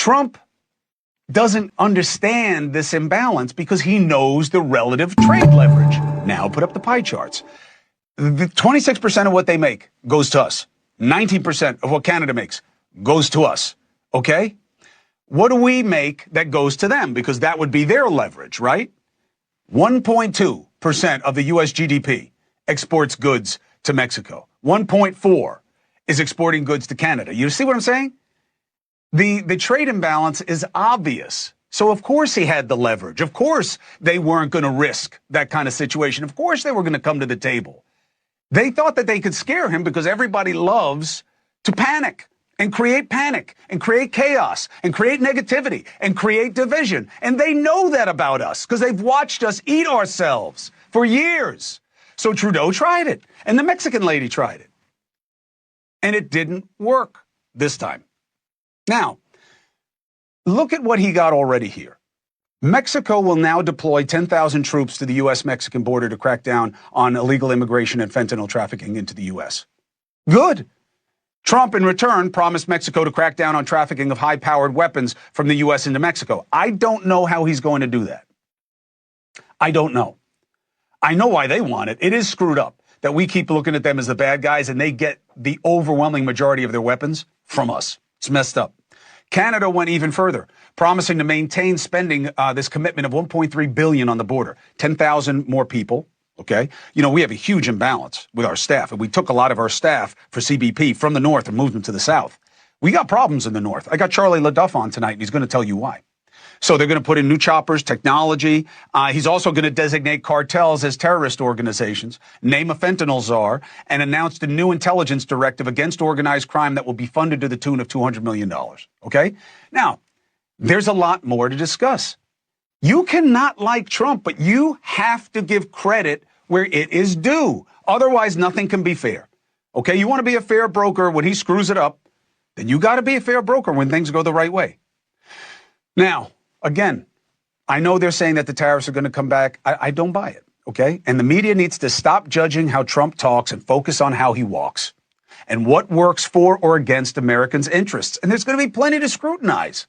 Trump doesn't understand this imbalance because he knows the relative trade leverage. Now put up the pie charts. The 26% of what they make goes to us. 19% of what Canada makes goes to us. Okay? What do we make that goes to them? Because that would be their leverage, right? 1.2% of the U.S. GDP exports goods to Mexico. 1.4 is exporting goods to Canada. You see what I'm saying? The trade imbalance is obvious. So of course he had the leverage. Of course they weren't going to risk that kind of situation. Of course they were going to come to the table. They thought that they could scare him because everybody loves to panic and create chaos and create negativity and create division. And they know that about us because they've watched us eat ourselves for years. So Trudeau tried it and the Mexican lady tried it. And it didn't work this time. Now, look at what he got already here. Mexico will now deploy 10,000 troops to the U.S.-Mexican border to crack down on illegal immigration and fentanyl trafficking into the U.S. Good. Trump, in return, promised Mexico to crack down on trafficking of high-powered weapons from the U.S. into Mexico. I don't know how he's going to do that. I don't know. I know why they want it. It is screwed up that we keep looking at them as the bad guys and they get the overwhelming majority of their weapons from us. It's messed up. Canada went even further, promising to maintain spending this commitment of $1.3 billion on the border, 10,000 more people. Okay. You know, we have a huge imbalance with our staff, and we took a lot of our staff for CBP from the north and moved them to the south. We got problems in the north. I got Charlie LaDuff on tonight, and he's going to tell you why. So they're going to put in new choppers, technology. He's also going to designate cartels as terrorist organizations, name a fentanyl czar, and announced a new intelligence directive against organized crime that will be funded to the tune of $200 million. Okay? Now, there's a lot more to discuss. You cannot like Trump, but you have to give credit where it is due. Otherwise, nothing can be fair. Okay? You want to be a fair broker when he screws it up, then you got to be a fair broker when things go the right way. Now, again, I know they're saying that the tariffs are going to come back. I don't buy it, okay? And the media needs to stop judging how Trump talks and focus on how he walks and what works for or against Americans' interests. And there's going to be plenty to scrutinize.